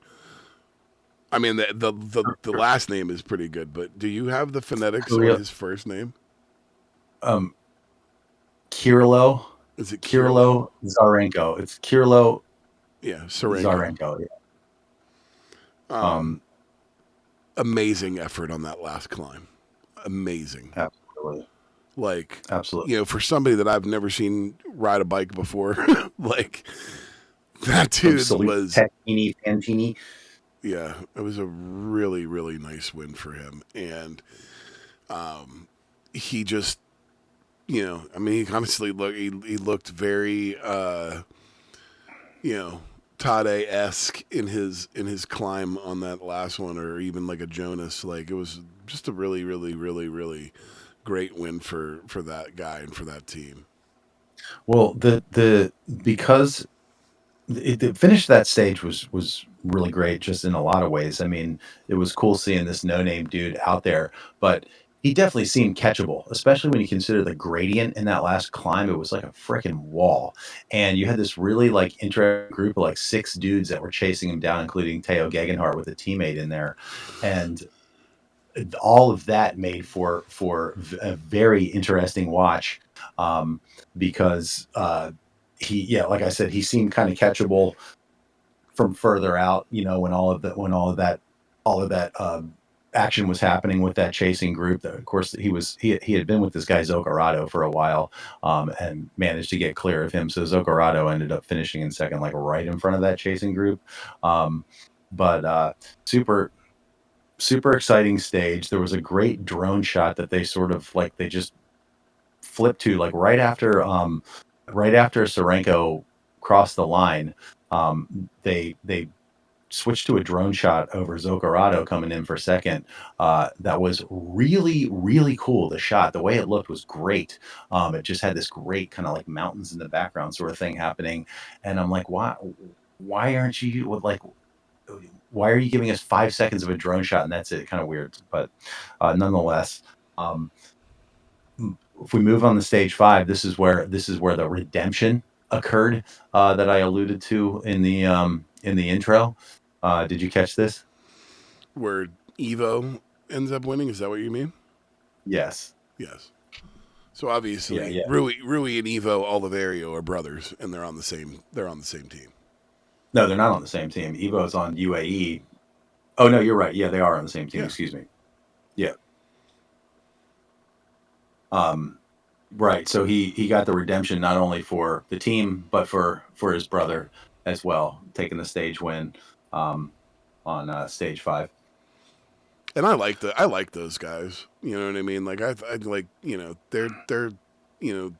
I mean, the last name is pretty good, but do you have the phonetics on his first name? um, Kirilo, Is it Kirilo? Kirilo Zarenko. It's Kirilo Yeah, Sorenko. Zarenko. Yeah. Um, amazing effort on that last climb. Amazing. Absolutely, Like, absolutely, for somebody that I've never seen ride a bike before, like that from dude Salute was, Tecchini Fantini. yeah, it was a really, really nice win for him. And he just, I mean, he honestly he looked very, you know, Tade esque in his climb on that last one, or even like a Jonas. Like, it was just a really, really, really, really great win for that guy and for that team. Well, the because the finish that stage was really great, just in a lot of ways. I mean, it was cool seeing this no name dude out there, but he definitely seemed catchable, especially when you consider the gradient in that last climb. It was like a freaking wall, and you had this really like interesting group of like 6 dudes that were chasing him down, including Teo Gegenhardt with a teammate in there, and all of that made for a very interesting watch, um, because he, yeah, like I said, he seemed kind of catchable from further out, when all of that action was happening with that chasing group. That, of course, he had been with this guy Zocorado for a while, and managed to get clear of him. So Zocorado ended up finishing in second, like right in front of that chasing group. Um, but super super exciting stage. There was a great drone shot that they sort of like they just flipped to, like right after Sorenko crossed the line. They switched to a drone shot over Zocorado coming in for second. That was really, really cool. The shot, the way it looked was great. It just had this great kind of like mountains in the background sort of thing happening. And I'm like, why aren't you like, why are you giving us 5 seconds of a drone shot and that's it? Kind of weird, but nonetheless, um, if we move on to stage 5, this is where the redemption occurred, that I alluded to in the intro. Did you catch this? Where Evo ends up winning, is that what you mean? Yes. Yes. So Yeah. obviously, Yeah. Rui and Evo Oliverio are brothers, and they're on the same team. No, they're not on the same team. Evo's on UAE. Oh no, you're right. Yeah, they are on the same team. Yeah. Excuse me. Yeah. Um, right. So he got the redemption not only for the team but for his brother as well, taking the stage win, um, on stage 5. And I like those guys. You know what I mean? Like, I like, they're you know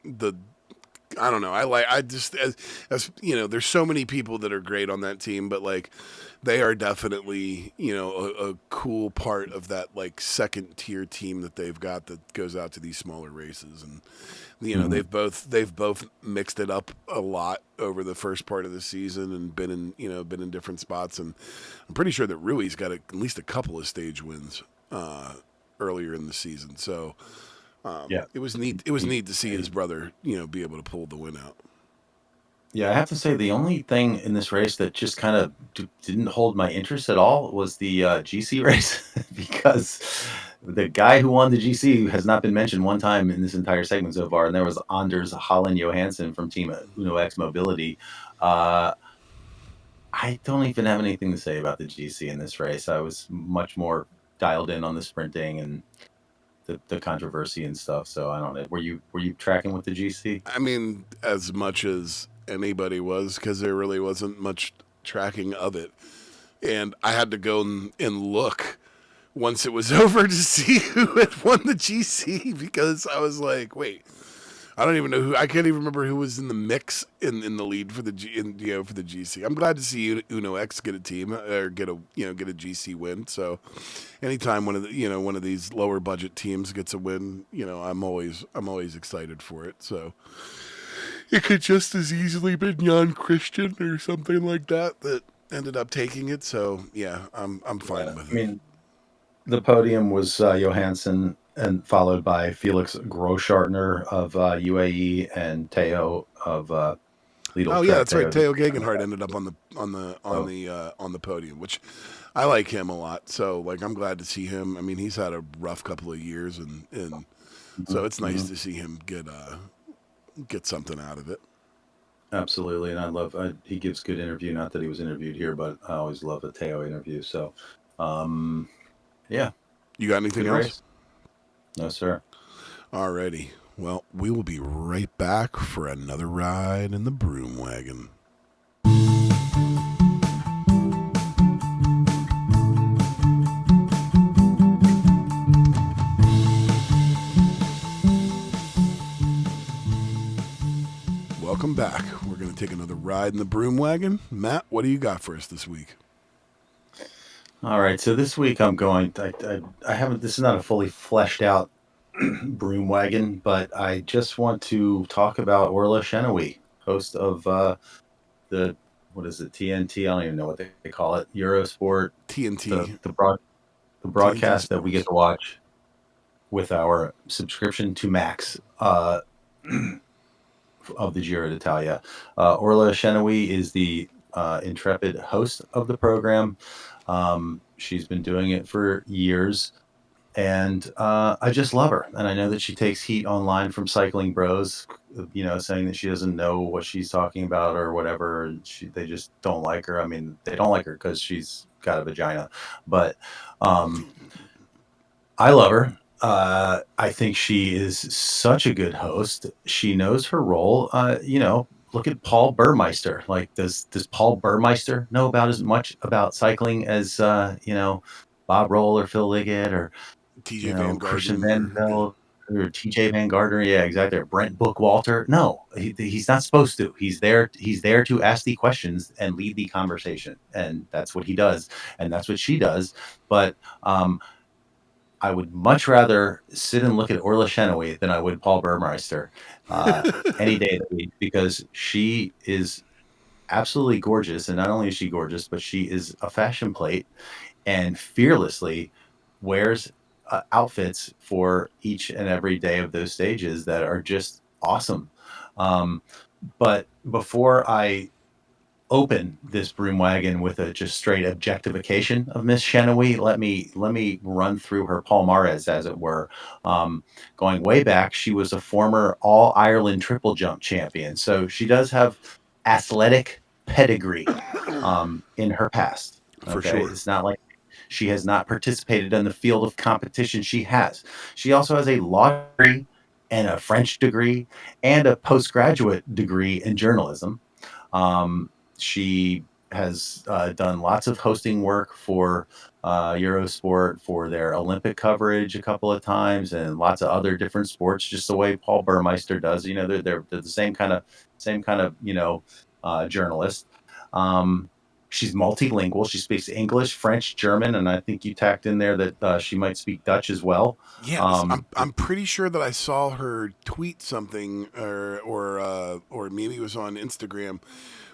the I don't know. I just, as there's so many people that are great on that team, but like they are definitely, a cool part of that like second tier team that they've got that goes out to these smaller races. And Mhm. they've both mixed it up a lot over the first part of the season and been in different spots. And I'm pretty sure that Rui's got at least a couple of stage wins earlier in the season. So Yeah. it was neat. It was He- neat to see his brother, be able to pull the win out. Yeah, I have to say the only thing in this race that just kind of didn't hold my interest at all was the GC race, because the guy who won the GC has not been mentioned one time in this entire segment so far, and there was Anders Holland Johansson from Team Uno X Mobility. Uh, I don't even have anything to say about the GC in this race. I was much more dialed in on the sprinting and the controversy and stuff. So I don't know. Were you tracking with the GC? I mean, as much as anybody was, because there really wasn't much tracking of it. and I had to go and look once it was over to see who had won the GC because I was like, wait, I don't even know who. I can't even remember who was in the mix in the lead for the for the GC. I'm glad to see Uno X get a team or get a get a GC win. So anytime one of the one of these lower budget teams gets a win, I'm always excited for it. So it could just as easily been Jan Christian or something like that ended up taking it. So yeah, I'm fine with I it. mean, the podium was Johansson, and followed by Felix Groschartner of UAE and Teo of Lidl Oh yeah, Trek. that's right. Teo. Teo Gegenhardt ended up So, on the podium, which I like him a lot. So like I'm glad to see him. I mean, he's had a rough couple of years, and so it's nice mhm. to see him get something out of it. Absolutely, and I love he gives good interview. Not that he was interviewed here, but I always love a Teo interview. So, um, yeah, You got anything good else? race. No, sir. Alrighty. Well, we will be right back for another ride in the Broom Wagon. Welcome back. We're going to take another ride in the Broom Wagon. Matt, what do you got for us this week? All right, so this week I'm going. I haven't. This is not a fully fleshed out broom wagon, but I just want to talk about Orla Chenoweth, host of the what is it, TNT? I don't even know what they call it. Eurosport, the TNT. the broad the TNT broadcast that we get Sports. to watch with our subscription to Max of the Giro d'Italia. Orla Chenoweth is the intrepid host of the program. She's been doing it for years, and I just love her. And I know that she takes heat online from cycling bros, saying that she doesn't know what she's talking about or whatever. And they just don't like her. I mean, they don't like her because she's got a vagina, but um, I love her. I think she is such a good host. She knows her role. Look at Paul Burmeister. Like, does Paul Burmeister know about as much about cycling as Bob Roll or Phil Liggett or TJ Van Christian Gardner. Van Yeah. Velde or TJ Van Gardner? Yeah, exactly. Or Brent Bookwalter. No, he's not supposed to. He's there. He's there to ask the questions and lead the conversation, and that's what he does, and that's what she does. But I would much rather sit and look at Orla Chenoweth than I would Paul Burmeister any day of the week, because she is absolutely gorgeous. And not only is she gorgeous, but she is a fashion plate and fearlessly wears outfits for each and every day of those stages that are just awesome. Um, but before I open this broom wagon with a just straight objectification of Miss Chenoweth, let me run through her palmarès, as it were. Um, Going way back, she was a former All Ireland triple jump champion, so she does have athletic pedigree in her past. For Okay, sure. it's not like she has not participated in the field of competition. She has. She also has a law degree and a French degree and a postgraduate degree in journalism. Um, she has done lots of hosting work for Eurosport for their Olympic coverage a couple of times, and lots of other different sports, just the way Paul Burmeister does. They're the same kind of journalist. Um, she's multilingual. She speaks English, French, German, and I think you tacked in there that she might speak Dutch as well. Yeah, Um, I'm pretty sure that I saw her tweet something, or maybe it was on Instagram,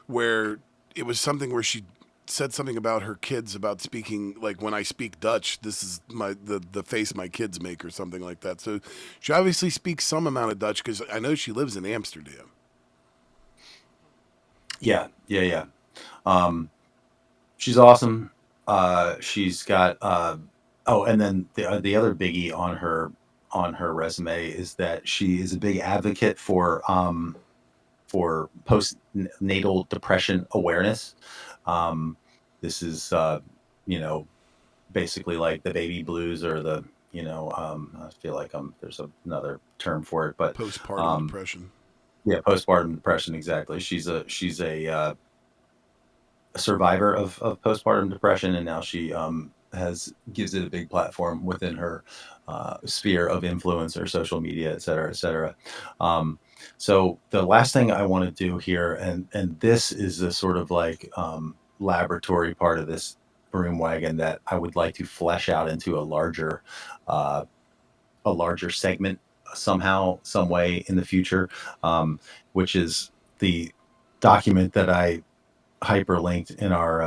where it was something where she said something about her kids about speaking, like, when I speak Dutch, this is the face my kids make or something like that. So she obviously speaks some amount of Dutch because I know she lives in Amsterdam. yeah, yeah, yeah. Um, she's awesome. She's got oh, and then the other biggie on her resume is that she is a big advocate for postnatal depression awareness. Um, this is you know basically like the baby blues, or the I feel like there's another term for it, but Postpartum um, depression. yeah, postpartum depression, exactly. She's a a survivor of postpartum depression, and now she has gives it a big platform within her sphere of influence or social media, et cetera, et cetera. Um, so the last thing I want to do here, and this is the sort of like laboratory part of this broom wagon that I would like to flesh out into uh, a larger segment somehow, some way in the future, um, which is the document that I hyperlinked in our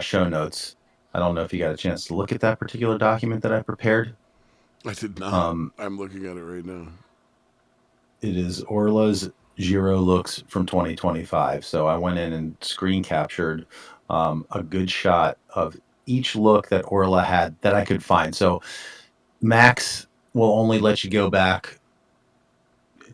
show notes. I don't know if you got a chance to look at that particular document that I prepared. I did not. Um, I'm looking at it right now. it is Orla's Giro looks from 2025. So I went in and screen captured a good shot of each look that Orla had that I could find. So Max will only let you go back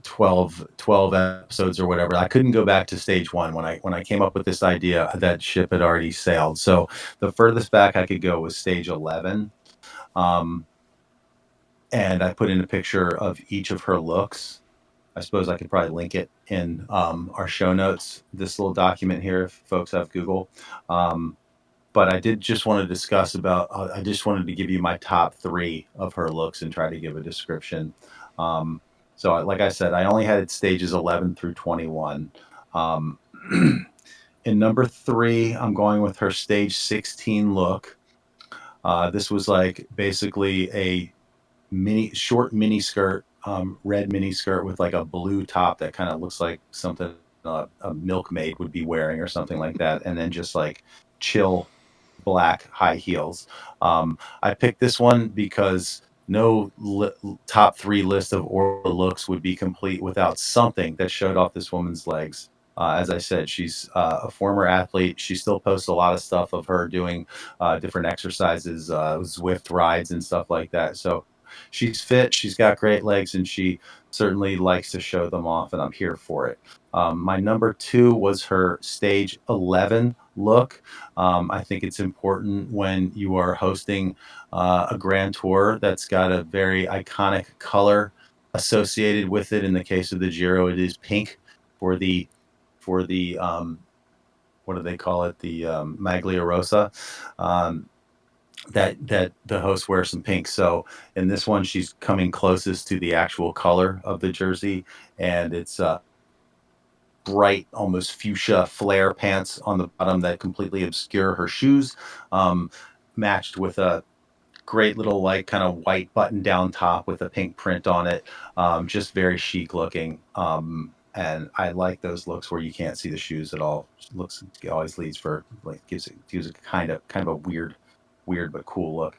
12 episodes or whatever. I couldn't go back to stage one when I came up with this idea. That ship had already sailed. So the furthest back I could go was stage 11. Um, and I put in a picture of each of her looks. I suppose I could probably link it in our show notes, this little document here, if folks have Google. Um, but I did just want to discuss about, I just wanted to give you my top three of her looks and try to give a description. Um, so, like I said, I only had stages 11 through 21. Um, in number three, I'm going with her stage 16 look. This was like basically a short mini skirt, red mini skirt with like a blue top that kind of looks like something a milkmaid would be wearing or something like that, and then just like chill black high heels. I picked this one because no top three list of Orla looks would be complete without something that showed off this woman's legs. As I said, she's a former athlete. She still posts a lot of stuff of her doing different exercises, Zwift rides, and stuff like that. So she's fit, she's got great legs, and she certainly likes to show them off, and I'm here for it. My number two was her stage 11 look. I think it's important when you are hosting a grand tour that's got a very iconic color associated with it. In the case of the Giro, it is pink for the what do they call it? The Maglia Rosa. Um, that the host wears some pink. So in this one, she's coming closest to the actual color of the jersey, and it's bright, almost fuchsia flare pants on the bottom that completely obscure her shoes, um, matched with a great little like kind of white button down top with a pink print on it. Just very chic looking. And I like those looks where you can't see the shoes at all. Looks it always leads for like gives a kind of a weird but cool look.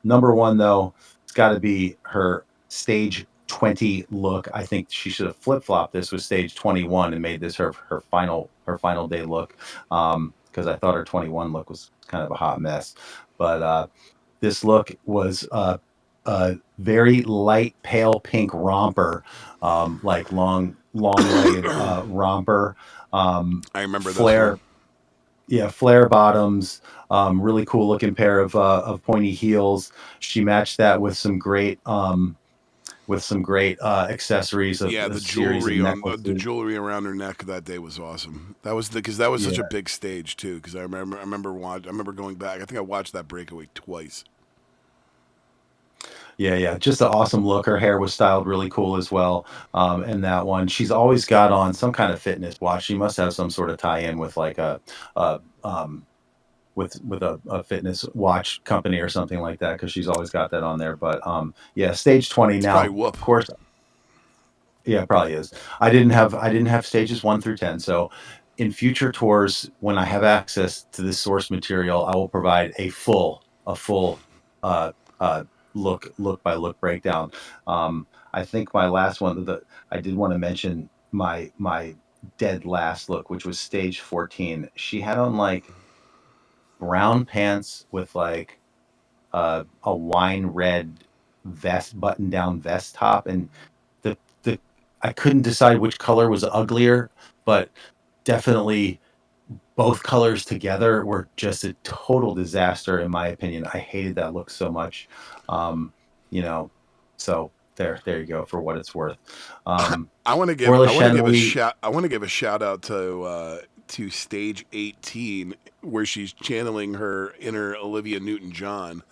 Number one though, it's got to be her stage 20 look. I think she should have flip flopped this with stage 21 and made this her final day look. Because I thought her 21 look was kind of a hot mess, but this look was a very light pale pink romper, like long legged romper, I remember this one. flare yeah, flare bottoms, really cool looking pair of pointy heels. She matched that with some great accessories of Yeah, a the series of jewelry on the necklaces. jewelry around her neck that day was awesome. That was because that was such a Yeah, big stage too. Because I remember going back. I think I watched that breakaway twice. yeah. Just an awesome look. Her hair was styled really cool as well. In that one, she's always got on some kind of fitness watch. She must have some sort of tie-in with like a with a fitness watch company or something like that because she's always got that on there. But yeah, stage 20 It's probably now. Whoop. Of course, yeah, it probably is. I didn't have stages 1 through 10. So in future tours, when I have access to this source material, I will provide a full uh, uh, look by look breakdown. I think my last one that I did want to mention my dead last look, which was stage 14. She had on like brown pants with like a wine red vest, button down vest top, and the I couldn't decide which color was uglier, but definitely both colors together were just a total disaster in my opinion. I hated that look so much. Um, you know, so there you go for what it's worth. I want to give Orla I want to give a Chenley, shout I want to give a shout out to to stage 18, where she's channeling her inner Olivia Newton-John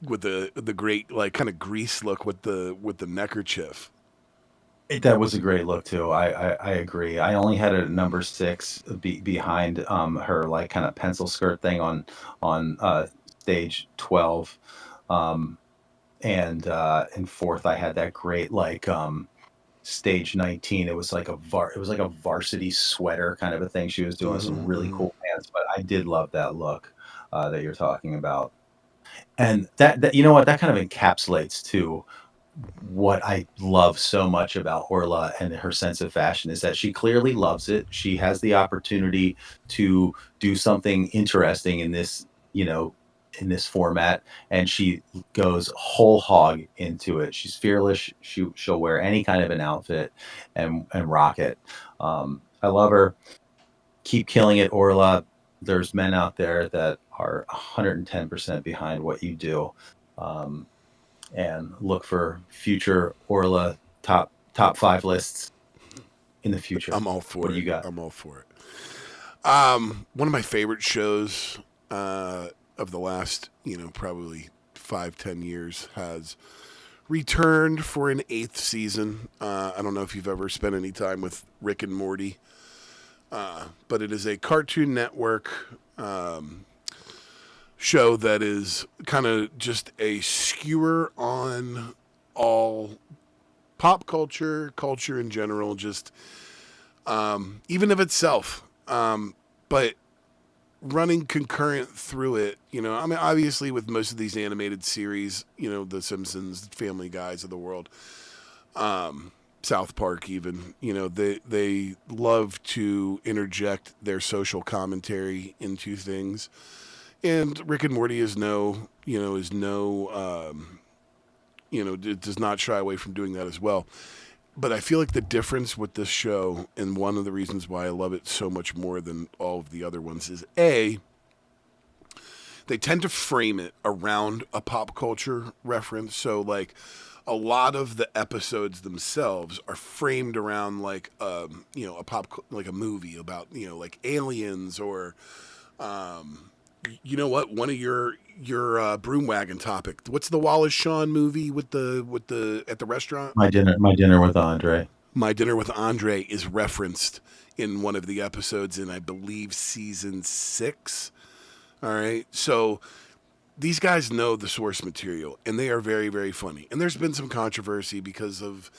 with the great like kind of grease look with the neckerchief. That was a great look too. I agree. I only had it at number 6 behind her like kind of pencil skirt thing on stage 12. Um and in fourth I had that great like stage 19. It was like a varsity sweater kind of a thing she was doing, some really cool pants, but I did love that look that you're talking about. And that you know what, that kind of encapsulates too what I love so much about Orla and her sense of fashion is that she clearly loves it. She has the opportunity to do something interesting in this, you know, in this format, and she goes whole hog into it. She's fearless. She'll wear any kind of an outfit and rock it. I love her. Keep killing it, Orla. There's men out there that are 110% behind what you do. Um, and look for future Orla top 5 lists in the future. I'm all What for do it. you got? I'm all for it. One of my favorite shows of the last, probably 5-10 years has returned for an 8th season. I don't know if you've ever spent any time with Rick and Morty, but it is a Cartoon Network show that is kind of just a skewer on all pop culture, culture in general, just even of itself. But running concurrent through it, I mean, obviously with most of these animated series, The Simpsons, Family Guys of the world, South Park even, they love to interject their social commentary into things. And Rick and Morty is it does not shy away from doing that as well. But I feel like the difference with this show, and one of the reasons why I love it so much more than all of the other ones, is they tend to frame it around a pop culture reference. So, like, a lot of the episodes themselves are framed around like, like a movie about, like aliens or, you know what? One of your Broom Wagon topic. What's the Wallace Shawn movie with the at the restaurant? My dinner with Andre. My Dinner with Andre is referenced in one of the episodes in, I believe, season 6. All right. So these guys know the source material, and they are very, very funny. And there's been some controversy because of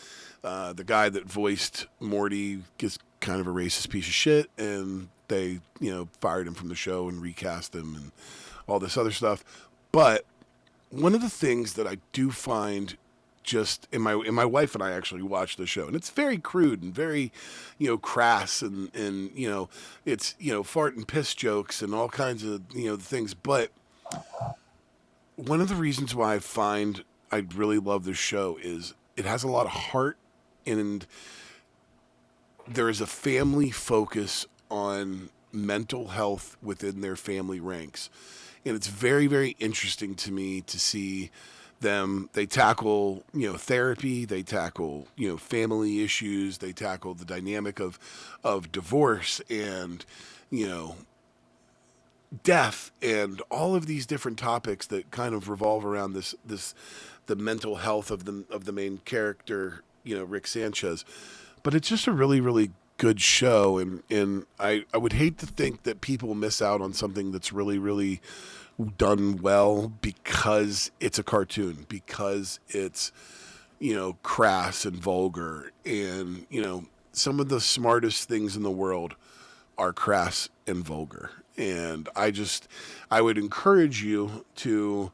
the guy that voiced Morty is kind of a racist piece of shit, and they, fired him from the show and recast him and all this other stuff. But one of the things that I do find just in my wife and I actually watch the show, and it's very crude and very, crass, and it's fart and piss jokes and all kinds of things. But one of the reasons why I find I really love this show is it has a lot of heart, and there is a family focus on mental health within their family ranks. And it's very, very interesting to me to see them. They tackle, therapy, they tackle, family issues, they tackle the dynamic of divorce and, death, and all of these different topics that kind of revolve around the mental health of the main character, Rick Sanchez. But it's just a really, really good show, and I would hate to think that people miss out on something that's really, really done well because it's a cartoon, because it's, crass and vulgar, and, some of the smartest things in the world are crass and vulgar. And I would encourage you to,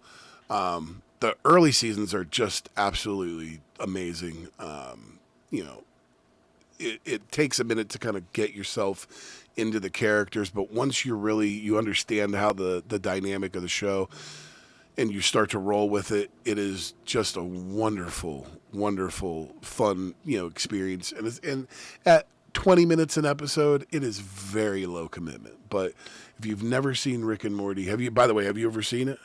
the early seasons are just absolutely amazing. It takes a minute to kind of get yourself into the characters, but once you understand how the dynamic of the show, and you start to roll with it, it is just a wonderful, wonderful, fun, experience. And at 20 minutes an episode, it is very low commitment. But if you've never seen Rick and Morty, by the way, have you ever seen it?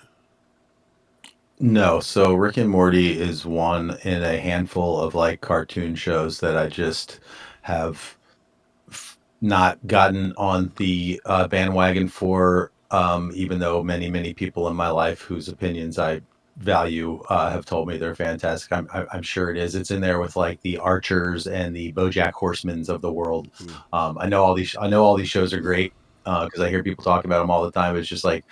No, so Rick and Morty is one in a handful of like cartoon shows that I just have not gotten on the bandwagon for, even though many people in my life whose opinions I value have told me they're fantastic. I'm sure it is. It's in there with like the Archers and the BoJack Horsemans of the world. I know all these shows are great because I hear people talk about them all the time. It's just like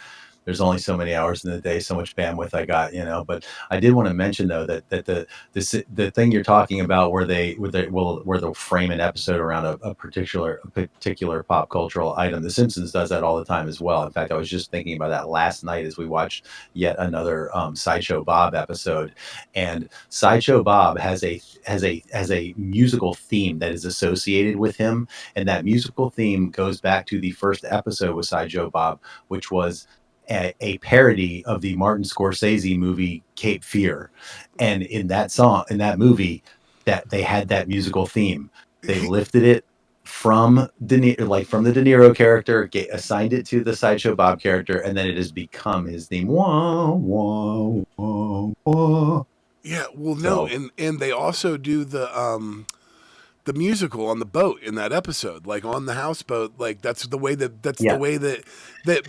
there's only so many hours in the day, so much bandwidth I got, But I did want to mention though that the thing you're talking about where they'll frame an episode around a particular pop cultural item. The Simpsons does that all the time as well. In fact, I was just thinking about that last night as we watched yet another Sideshow Bob episode, and Sideshow Bob has a musical theme that is associated with him, and that musical theme goes back to the first episode with Sideshow Bob, which was a parody of the Martin Scorsese movie Cape Fear, and in that movie, that they had that musical theme. They lifted it from the De Niro character, assigned it to the Sideshow Bob character, and then it has become his theme. Wah, wah, wah, wah. Yeah, well, no, and they also do the musical on the boat in that episode, like on the houseboat. Like that's the way that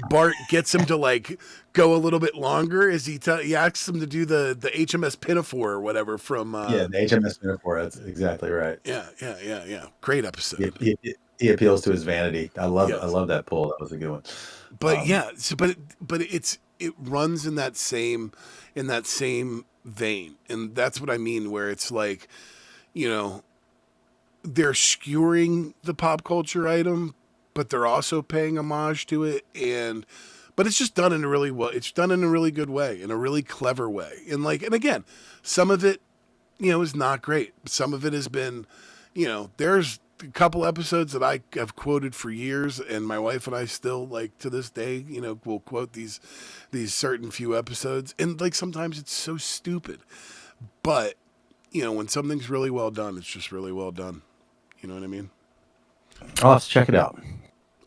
Bart gets him to like go a little bit longer. Is he asks him to do the HMS Pinafore or whatever from the HMS Pinafore. That's exactly right. Yeah. Great episode. He appeals to his vanity. I love that pull. That was a good one. But but it runs in that same vein, and that's what I mean. Where it's like, they're skewering the pop culture item, but they're also paying homage to it, but it's just done in a really good way, in a really clever way. And again, some of it, is not great. Some of it has been, there's a couple episodes that I have quoted for years, and my wife and I still, like, to this day, will quote these certain few episodes. And like, sometimes it's so stupid, but when something's really well done, it's just really well done. You know what I mean? I'll have to check it out.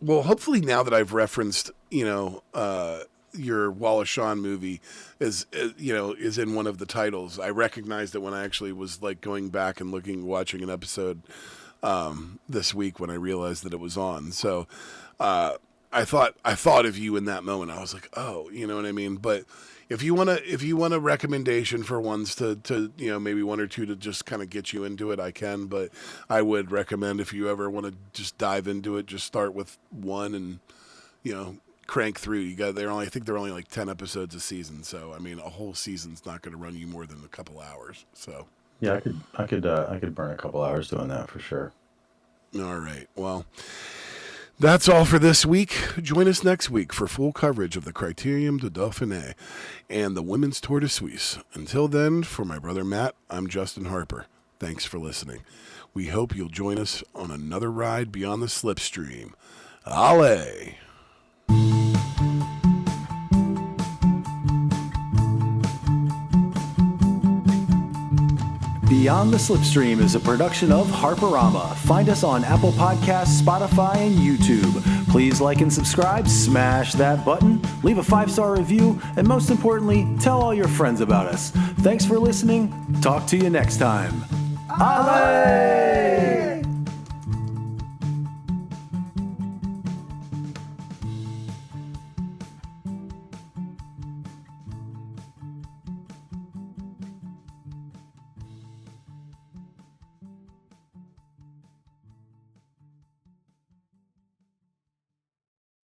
Well, hopefully now that I've referenced, your Wallace Shawn movie is in one of the titles, I recognized it when I actually was like going back and watching an episode this week when I realized that it was on. So I thought of you in that moment. I was like, oh, you know what I mean? But if you want a recommendation for ones to maybe one or two to just kind of get you into it, I can. But I would recommend, if you ever want to just dive into it, just start with one and crank through. I think they're only like 10 episodes a season. So I mean, a whole season's not going to run you more than a couple hours. So yeah, I could burn a couple hours doing that for sure. All right. Well, that's all for this week. Join us next week for full coverage of the Criterium du Dauphiné and the Women's Tour de Suisse. Until then, for my brother Matt, I'm Justin Harper. Thanks for listening. We hope you'll join us on another ride beyond the slipstream. Allez! Beyond the Slipstream is a production of Harperama. Find us on Apple Podcasts, Spotify, and YouTube. Please like and subscribe, smash that button, leave a 5-star review, and most importantly, tell all your friends about us. Thanks for listening. Talk to you next time. Allez!